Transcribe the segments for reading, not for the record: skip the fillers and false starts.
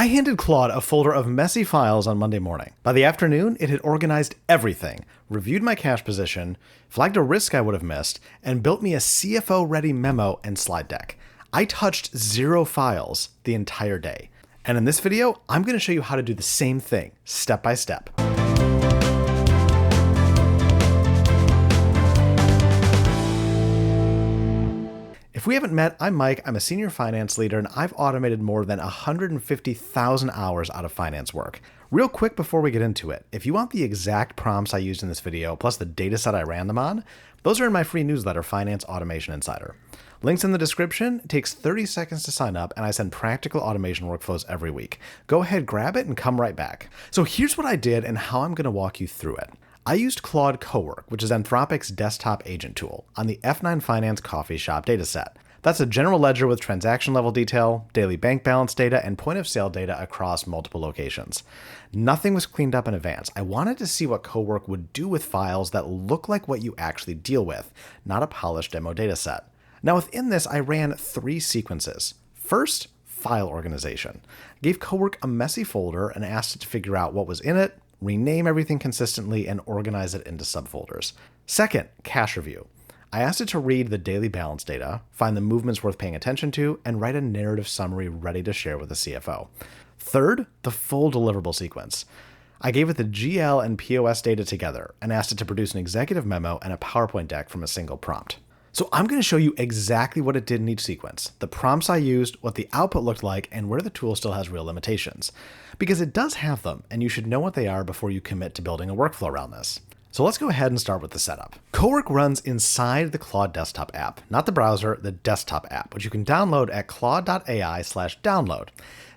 I handed Claude a folder of messy files on Monday morning. By the afternoon, it had organized everything, reviewed my cash position, flagged a risk I would have missed, and built me a CFO-ready memo and slide deck. I touched 0 files the entire day. And in this video, I'm going to show you how to do the same thing, step by step. If we haven't met, I'm Mike, I'm a senior finance leader, and I've automated more than 150,000 hours out of finance work. Real quick before we get into it, if you want the exact prompts I used in this video, plus the dataset I ran them on, those are in my free newsletter, Finance Automation Insider. Links in the description. It takes 30 seconds to sign up, and I send practical automation workflows every week. Go ahead, grab it, and come right back. So here's what I did and how I'm going to walk you through it. I used Claude Cowork, which is Anthropic's desktop agent tool, on the F9 Finance Coffee Shop dataset. That's a general ledger with transaction level detail, daily bank balance data, and point of sale data across multiple locations. Nothing was cleaned up in advance. I wanted to see what Cowork would do with files that look like what you actually deal with, not a polished demo dataset. Now within this, I ran 3 sequences. First, file organization. I gave Cowork a messy folder and asked it to figure out what was in it, rename everything consistently, and organize it into subfolders. Second, cash review. I asked it to read the daily balance data, find the movements worth paying attention to, and write a narrative summary ready to share with the CFO. Third, the full deliverable sequence. I gave it the GL and POS data together and asked it to produce an executive memo and a PowerPoint deck from a single prompt. So I'm going to show you exactly what it did in each sequence, the prompts I used, what the output looked like, and where the tool still has real limitations. Because it does have them, and you should know what they are before you commit to building a workflow around this. So let's go ahead and start with the setup. Cowork runs inside the Claude desktop app, not the browser, the desktop app, which you can download at claude.ai/download.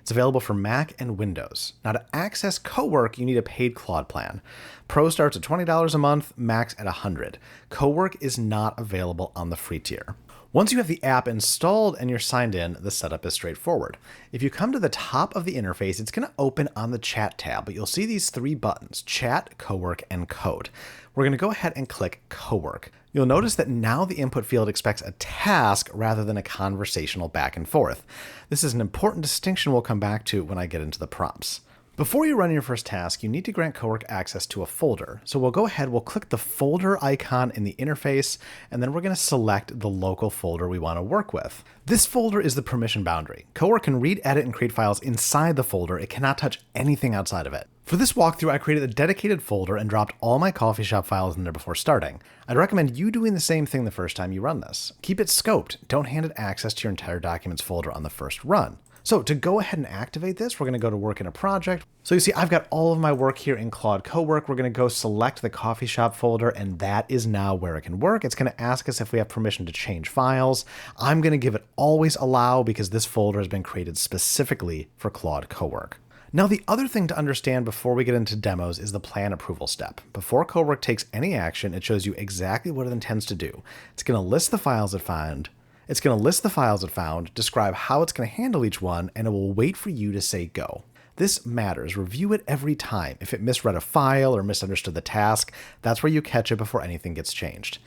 It's available for Mac and Windows. Now to access Cowork, you need a paid Claude plan. Pro starts at $20 a month, Max at $100. Cowork is not available on the free tier. Once you have the app installed and you're signed in, the setup is straightforward. If you come to the top of the interface, it's going to open on the Chat tab, but you'll see these 3 buttons, Chat, Cowork, and Code. We're going to go ahead and click Cowork. You'll notice that now the input field expects a task rather than a conversational back and forth. This is an important distinction we'll come back to when I get into the prompts. Before you run your first task, you need to grant Cowork access to a folder. So we'll go ahead, we'll click the folder icon in the interface, and then we're going to select the local folder we want to work with. This folder is the permission boundary. Cowork can read, edit, and create files inside the folder. It cannot touch anything outside of it. For this walkthrough, I created a dedicated folder and dropped all my coffee shop files in there before starting. I'd recommend you doing the same thing the first time you run this. Keep it scoped. Don't hand it access to your entire documents folder on the first run. So to go ahead and activate this, we're going to go to work in a project. So you see, I've got all of my work here in Claude Cowork. We're going to go select the coffee shop folder, and that is now where it can work. It's going to ask us if we have permission to change files. I'm going to give it always allow because this folder has been created specifically for Claude Cowork. Now, the other thing to understand before we get into demos is the plan approval step. Before Cowork takes any action, it shows you exactly what it intends to do. It's going to list the files it found. Describe how it's going to handle each one, and it will wait for you to say go. This matters. Review it every time. If it misread a file or misunderstood the task, that's where you catch it before anything gets changed.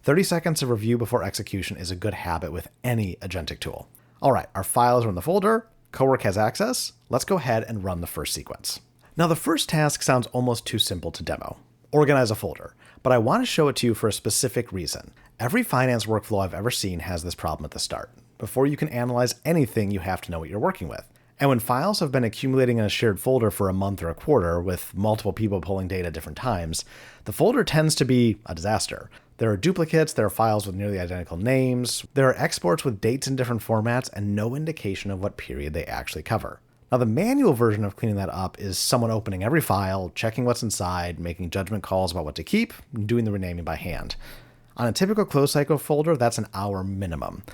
30 seconds of review before execution is a good habit with any agentic tool. All right, our files are in the folder. Cowork has access. Let's go ahead and run the first sequence. Now, the first task sounds almost too simple to demo. Organize a folder. But I want to show it to you for a specific reason. Every finance workflow I've ever seen has this problem at the start. Before you can analyze anything, you have to know what you're working with. And when files have been accumulating in a shared folder for a month or a quarter with multiple people pulling data at different times, the folder tends to be a disaster. There are duplicates, there are files with nearly identical names, there are exports with dates in different formats, and no indication of what period they actually cover. Now, the manual version of cleaning that up is someone opening every file, checking what's inside, making judgment calls about what to keep, and doing the renaming by hand. On a typical close cycle folder, that's an hour minimum.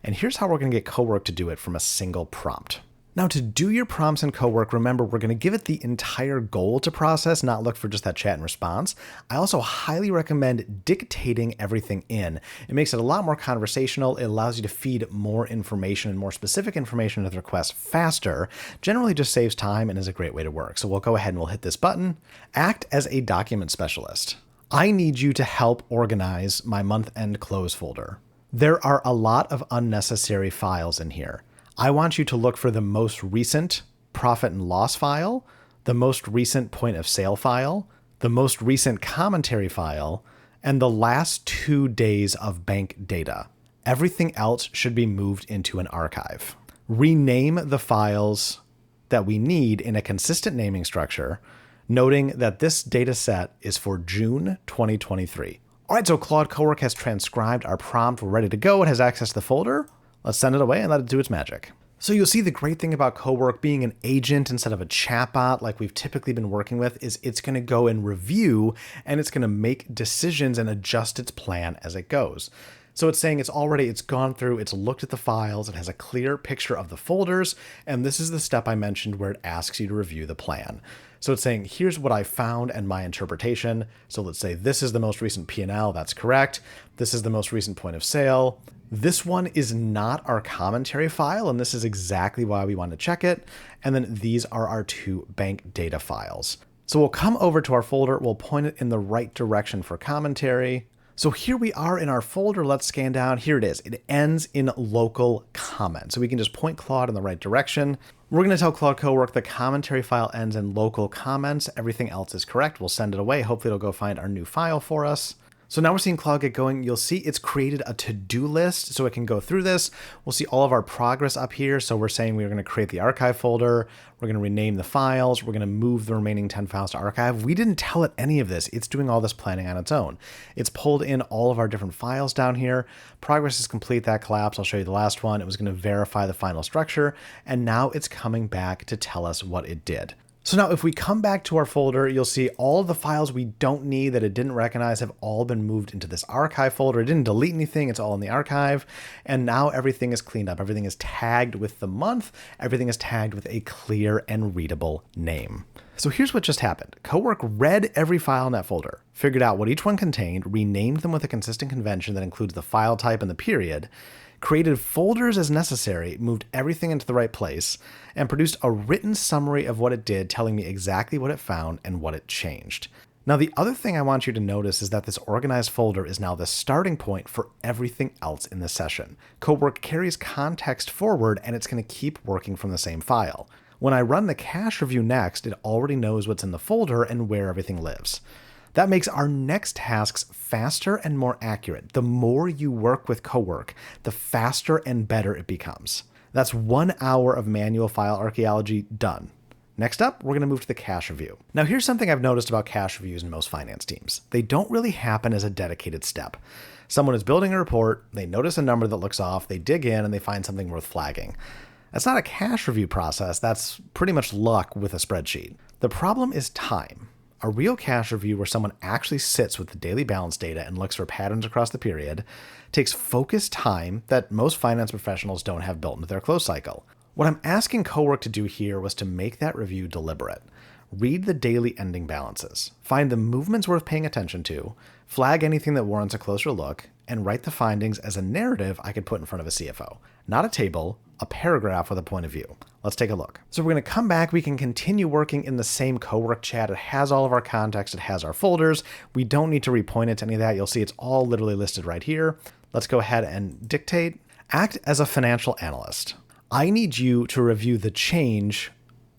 And here's how we're going to get Cowork to do it from a single prompt. Now, to do your prompts in Cowork, remember, we're going to give it the entire goal to process, not look for just that chat and response. I also highly recommend dictating everything in. It makes it a lot more conversational. It allows you to feed more information and more specific information to the request faster. Generally just saves time and is a great way to work. So we'll go ahead and we'll hit this button. Act as a document specialist. I need you to help organize my month-end close folder. There are a lot of unnecessary files in here. I want you to look for the most recent profit and loss file, the most recent point of sale file, the most recent commentary file, and the last 2 days of bank data. Everything else should be moved into an archive. Rename the files that we need in a consistent naming structure, noting that this data set is for June 2023. All right, so Claude Cowork has transcribed our prompt. We're ready to go. It has access to the folder. Let's send it away and let it do its magic. So you'll see the great thing about Cowork being an agent instead of a chatbot like we've typically been working with is it's going to go and review, and it's going to make decisions and adjust its plan as it goes. So it's saying it's gone through, it's looked at the files, it has a clear picture of the folders, and this is the step I mentioned where it asks you to review the plan. So it's saying, here's what I found and my interpretation. So let's say this is the most recent P&L, that's correct. This is the most recent point of sale. This one is not our commentary file, and this is exactly why we want to check it. And then these are our 2 bank data files. So we'll come over to our folder, we'll point it in the right direction for commentary. So here we are in our folder. Let's scan down. Here it is. It ends in local comment. So we can just point Claude in the right direction. We're going to tell Claude Cowork the commentary file ends in local comments. Everything else is correct. We'll send it away. Hopefully it'll go find our new file for us. So now we're seeing Claude get going. You'll see it's created a to-do list so it can go through this. We'll see all of our progress up here. So we're saying we're going to create the archive folder. We're going to rename the files. We're going to move the remaining 10 files to archive. We didn't tell it any of this. It's doing all this planning on its own. It's pulled in all of our different files down here. Progress is complete. That collapse. I'll show you the last one. It was going to verify the final structure. And now it's coming back to tell us what it did. So now if we come back to our folder, you'll see all of the files we don't need that it didn't recognize have all been moved into this archive folder. It didn't delete anything. It's all in the archive. And now everything is cleaned up. Everything is tagged with the month. Everything is tagged with a clear and readable name. So here's what just happened. Cowork read every file in that folder, figured out what each one contained, renamed them with a consistent convention that includes the file type and the period, created folders as necessary, moved everything into the right place, and produced a written summary of what it did, telling me exactly what it found and what it changed. Now, the other thing I want you to notice is that this organized folder is now the starting point for everything else in the session. Cowork carries context forward, and it's going to keep working from the same file. When I run the cache review next, it already knows what's in the folder and where everything lives. That makes our next tasks faster and more accurate. The more you work with Cowork, the faster and better it becomes. That's 1 hour of manual file archaeology done. Next up, we're going to move to the cache review. Now, here's something I've noticed about cache reviews in most finance teams. They don't really happen as a dedicated step. Someone is building a report, they notice a number that looks off, they dig in, and they find something worth flagging. That's not a cache review process. That's pretty much luck with a spreadsheet. The problem is time. A real cache review where someone actually sits with the daily balance data and looks for patterns across the period takes focused time that most finance professionals don't have built into their close cycle. What I'm asking Cowork to do here was to make that review deliberate. Read the daily ending balances, find the movements worth paying attention to, flag anything that warrants a closer look, and write the findings as a narrative I could put in front of a CFO. Not a table, a paragraph with a point of view. Let's take a look. So we're going to come back. We can continue working in the same Cowork chat. It has all of our context. It has our folders. We don't need to repoint it to any of that. You'll see it's all literally listed right here. Let's go ahead and dictate. Act as a financial analyst. I need you to review the change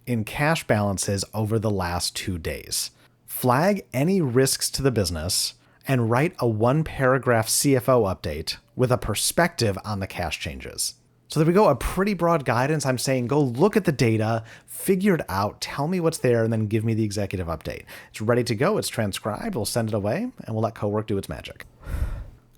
in cash balances over the last 2 days. Flag any risks to the business and write a 1-paragraph CFO update with a perspective on the cash changes. So there we go, a pretty broad guidance. I'm saying go look at the data, figure it out, tell me what's there, and then give me the executive update. It's ready to go, it's transcribed, we'll send it away, and we'll let Cowork do its magic.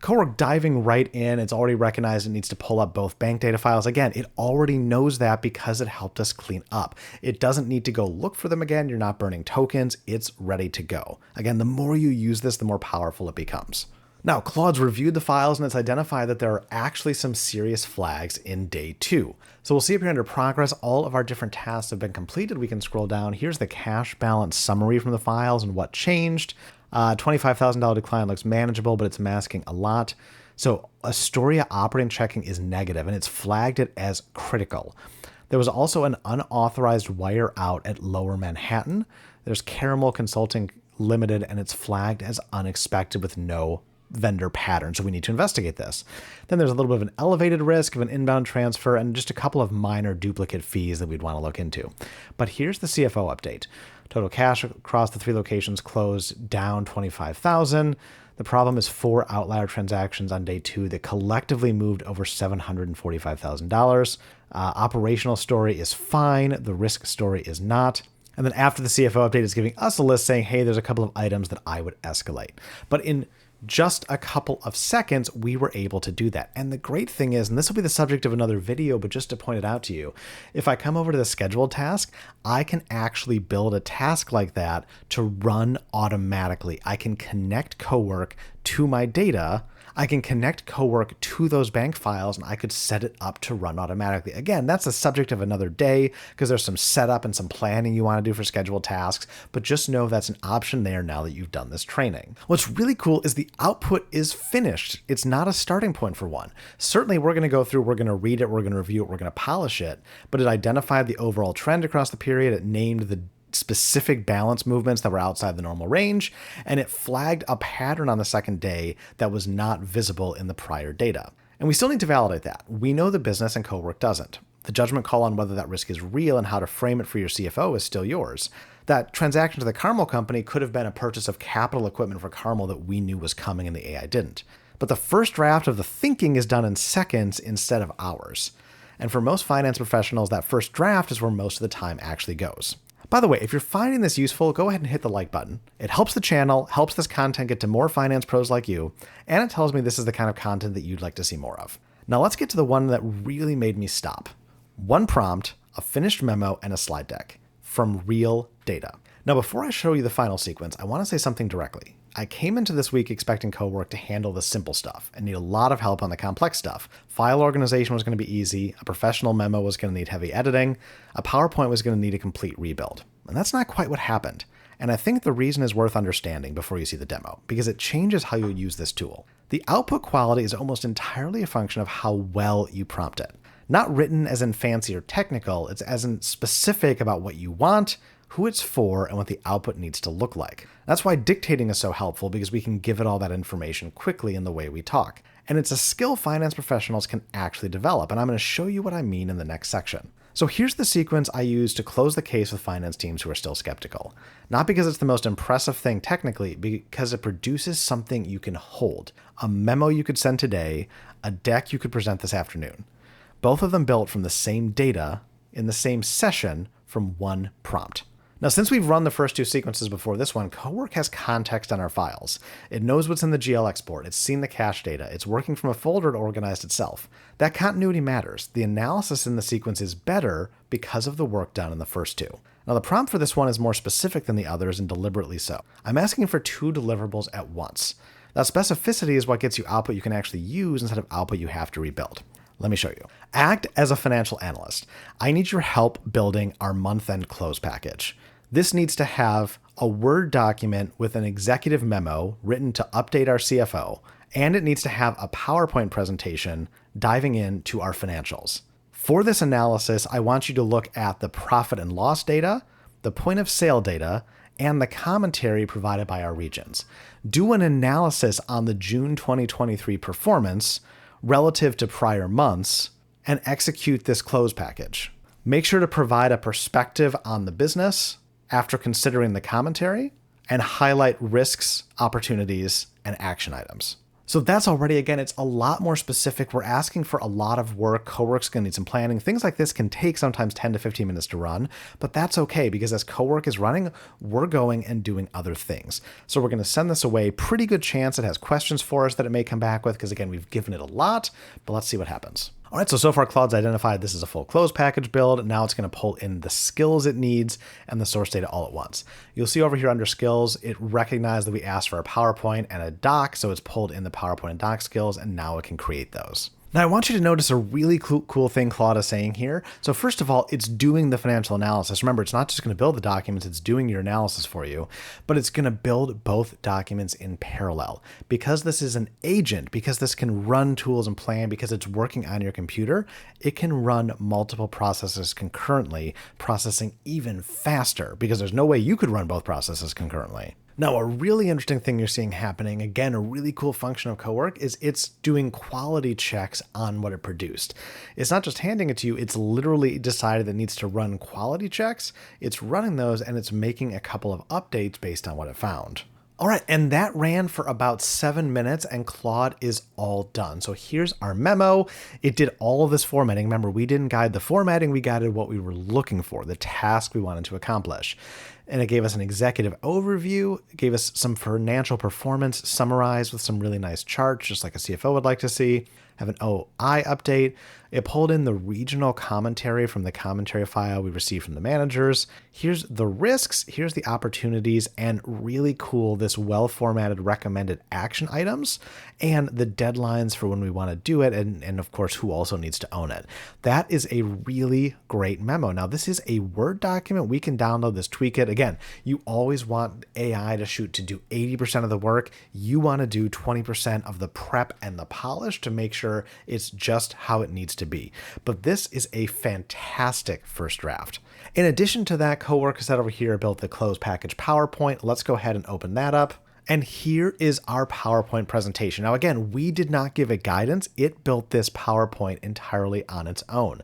Cowork diving right in, it's already recognized it needs to pull up both bank data files. Again, it already knows that because it helped us clean up. It doesn't need to go look for them again. You're not burning tokens. It's ready to go. Again, the more you use this, the more powerful it becomes. Now, Claude's reviewed the files and it's identified that there are actually some serious flags in day 2. So we'll see up here under progress, all of our different tasks have been completed. We can scroll down. Here's the cash balance summary from the files and what changed. $25,000 decline looks manageable, but it's masking a lot. So Astoria operating checking is negative and it's flagged it as critical. There was also an unauthorized wire out at Lower Manhattan. There's Caramel Consulting Limited and it's flagged as unexpected with no vendor pattern, so we need to investigate this. Then there's a little bit of an elevated risk of an inbound transfer and just a couple of minor duplicate fees that we'd want to look into. But here's the CFO update. Total cash across the 3 locations closed down $25,000. The problem is 4 outlier transactions on day 2 that collectively moved over $745,000. Operational story is fine. The risk story is not. And then after the CFO update is giving us a list saying, hey, there's a couple of items that I would escalate. But in just a couple of seconds, we were able to do that. And the great thing is, and this will be the subject of another video, but just to point it out to you, if I come over to the scheduled task, I can actually build a task like that to run automatically. I can connect Cowork to my data. I can connect Cowork to those bank files, and I could set it up to run automatically. Again, that's the subject of another day because there's some setup and some planning you want to do for scheduled tasks, but just know that's an option there now that you've done this training. What's really cool is the output is finished. It's not a starting point for one. Certainly, we're going to go through, we're going to read it, we're going to review it, we're going to polish it, but it identified the overall trend across the period. It named the specific balance movements that were outside the normal range, and it flagged a pattern on the second day that was not visible in the prior data. And we still need to validate that. We know the business and Cowork doesn't. The judgment call on whether that risk is real and how to frame it for your CFO is still yours. That transaction to the Carmel company could have been a purchase of capital equipment for Carmel that we knew was coming and the AI didn't. But the first draft of the thinking is done in seconds instead of hours. And for most finance professionals, that first draft is where most of the time actually goes. By the way, if you're finding this useful, go ahead and hit the like button. It helps the channel, helps this content get to more finance pros like you, and it tells me this is the kind of content that you'd like to see more of. Now let's get to the one that really made me stop. 1 prompt, a finished memo, and a slide deck from real data. Now before I show you the final sequence, I want to say something directly. I came into this week expecting Cowork to handle the simple stuff and need a lot of help on the complex stuff. File organization was going to be easy, a professional memo was going to need heavy editing, a PowerPoint was going to need a complete rebuild. And that's not quite what happened. And I think the reason is worth understanding before you see the demo, because it changes how you use this tool. The output quality is almost entirely a function of how well you prompt it. Not written as in fancy or technical, it's as in specific about what you want, who it's for, and what the output needs to look like. That's why dictating is so helpful, because we can give it all that information quickly in the way we talk. And it's a skill finance professionals can actually develop, and I'm going to show you what I mean in the next section. So here's the sequence I use to close the case with finance teams who are still skeptical. Not because it's the most impressive thing technically, because it produces something you can hold. A memo you could send today, a deck you could present this afternoon. Both of them built from the same data in the same session from 1 prompt. Now, since we've run the first 2 sequences before this one, Cowork has context on our files. It knows what's in the GL export. It's seen the cache data. It's working from a folder it organized itself. That continuity matters. The analysis in the sequence is better because of the work done in the first 2. Now, the prompt for this one is more specific than the others, and deliberately so. I'm asking for 2 deliverables at once. That specificity is what gets you output you can actually use instead of output you have to rebuild. Let me show you. Act as a financial analyst. I need your help building our month-end close package. This needs to have a Word document with an executive memo written to update our CFO, and it needs to have a PowerPoint presentation diving into our financials. For this analysis, I want you to look at the profit and loss data, the point of sale data, and the commentary provided by our regions. Do an analysis on the June 2023 performance relative to prior months, and execute this close package. Make sure to provide a perspective on the business after considering the commentary, and highlight risks, opportunities, and action items. So that's already, again, it's a lot more specific. We're asking for a lot of work. Cowork's going to need some planning. Things like this can take sometimes 10 to 15 minutes to run, but that's okay because as Cowork is running, we're going and doing other things. So we're going to send this away. Pretty good chance it has questions for us that it may come back with because, again, we've given it a lot, but let's see what happens. All right, so far Claude's identified this is a full close package build. Now it's going to pull in the skills it needs and the source data all at once. You'll see over here under skills, it recognized that we asked for a PowerPoint and a doc, so it's pulled in the PowerPoint and doc skills, and now it can create those. Now I want you to notice a really cool thing Claude is saying here. So first of all, it's doing the financial analysis. Remember, it's not just going to build the documents, it's doing your analysis for you, but it's going to build both documents in parallel. Because this is an agent, because this can run tools and plan, because it's working on your computer, it can run multiple processes concurrently, processing even faster, because there's no way you could run both processes concurrently. Now, a really interesting thing you're seeing happening, again, a really cool function of Cowork is it's doing quality checks on what it produced. It's not just handing it to you, it's literally decided that it needs to run quality checks. It's running those and it's making a couple of updates based on what it found. All right, and that ran for about 7 minutes and Claude is all done. So here's our memo. It did all of this formatting. Remember, we didn't guide the formatting, we guided what we were looking for, the task we wanted to accomplish. And it gave us an executive overview, it gave us some financial performance summarized with some really nice charts, just like a CFO would like to see. Have an OI update. It pulled in the regional commentary from the commentary file we received from the managers. Here's the risks, here's the opportunities, and really cool, this well-formatted recommended action items and the deadlines for when we want to do it, and of course, who also needs to own it. That is a really great memo. Now, this is a Word document. We can download this, tweak it. Again, you always want AI to do 80% of the work. You want to do 20% of the prep and the polish to make sure it's just how it needs to be. But this is a fantastic first draft. In addition to that, Cowork said over here built the closed package PowerPoint. Let's go ahead and open that up. And here is our PowerPoint presentation. Now, again, we did not give it guidance. It built this PowerPoint entirely on its own.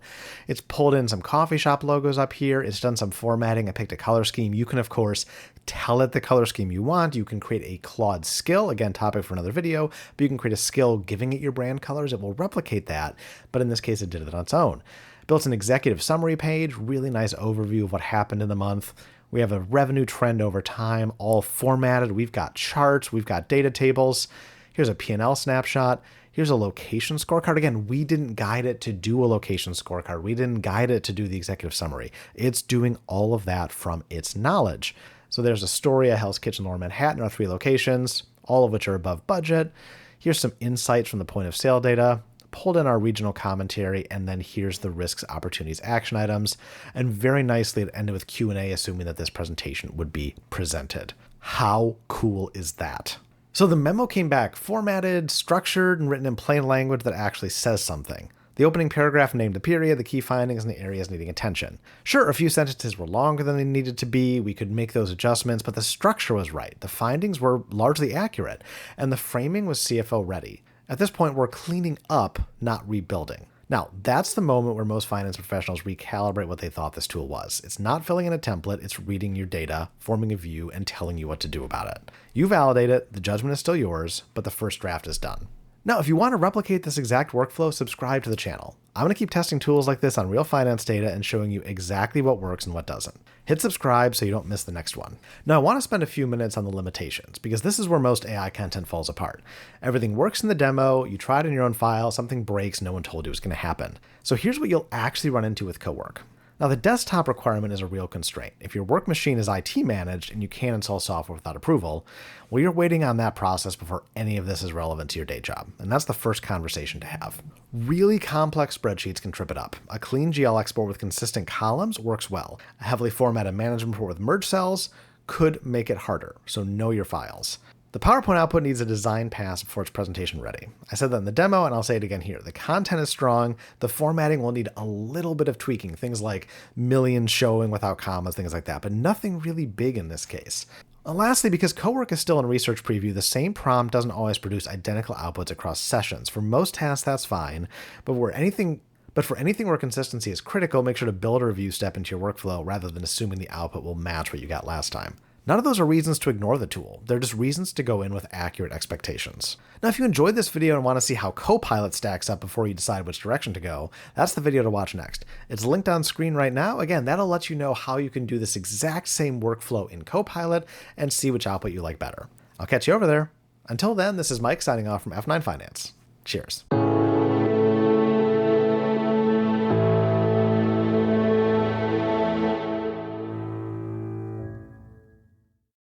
It's pulled in some coffee shop logos up here. It's done some formatting. I picked a color scheme. You can, of course, tell it the color scheme you want. You can create a Claude skill, again, topic for another video, but you can create a skill giving it your brand colors. It will replicate that, but in this case, it did it on its own. Built an executive summary page, really nice overview of what happened in the month. We have a revenue trend over time, all formatted. We've got charts, we've got data tables. Here's a P&L snapshot. Here's a location scorecard. Again, we didn't guide it to do a location scorecard. We didn't guide it to do the executive summary. It's doing all of that from its knowledge. So there's Astoria, Hell's Kitchen, Lower Manhattan, our 3 locations, all of which are above budget. Here's some insights from the point of sale data. Pulled in our regional commentary, and then here's the risks, opportunities, action items. And very nicely, it ended with Q&A, assuming that this presentation would be presented. How cool is that? So the memo came back formatted, structured, and written in plain language that actually says something. The opening paragraph named the period, the key findings, and the areas needing attention. Sure, a few sentences were longer than they needed to be. We could make those adjustments, but the structure was right. The findings were largely accurate, and the framing was CFO-ready. At this point, we're cleaning up, not rebuilding. Now, that's the moment where most finance professionals recalibrate what they thought this tool was. It's not filling in a template, it's reading your data, forming a view, and telling you what to do about it. You validate it, the judgment is still yours, but the first draft is done. Now, if you want to replicate this exact workflow, subscribe to the channel. I'm going to keep testing tools like this on real finance data and showing you exactly what works and what doesn't. Hit subscribe so you don't miss the next one. Now, I want to spend a few minutes on the limitations, because this is where most AI content falls apart. Everything works in the demo, you try it in your own file, something breaks, no one told you it was going to happen. So here's what you'll actually run into with Cowork. Now, the desktop requirement is a real constraint. If your work machine is IT managed and you can't install software without approval, well, you're waiting on that process before any of this is relevant to your day job. And that's the first conversation to have. Really complex spreadsheets can trip it up. A clean GL export with consistent columns works well. A heavily formatted management report with merge cells could make it harder, so know your files. The PowerPoint output needs a design pass before it's presentation ready. I said that in the demo, and I'll say it again here. The content is strong. The formatting will need a little bit of tweaking, things like millions showing without commas, things like that, but nothing really big in this case. And lastly, because Cowork is still in research preview, the same prompt doesn't always produce identical outputs across sessions. For most tasks, that's fine, but for anything where consistency is critical, make sure to build a review step into your workflow rather than assuming the output will match what you got last time. None of those are reasons to ignore the tool. They're just reasons to go in with accurate expectations. Now, if you enjoyed this video and want to see how Copilot stacks up before you decide which direction to go, that's the video to watch next. It's linked on screen right now. Again, that'll let you know how you can do this exact same workflow in Copilot and see which output you like better. I'll catch you over there. Until then, this is Mike signing off from F9 Finance. Cheers.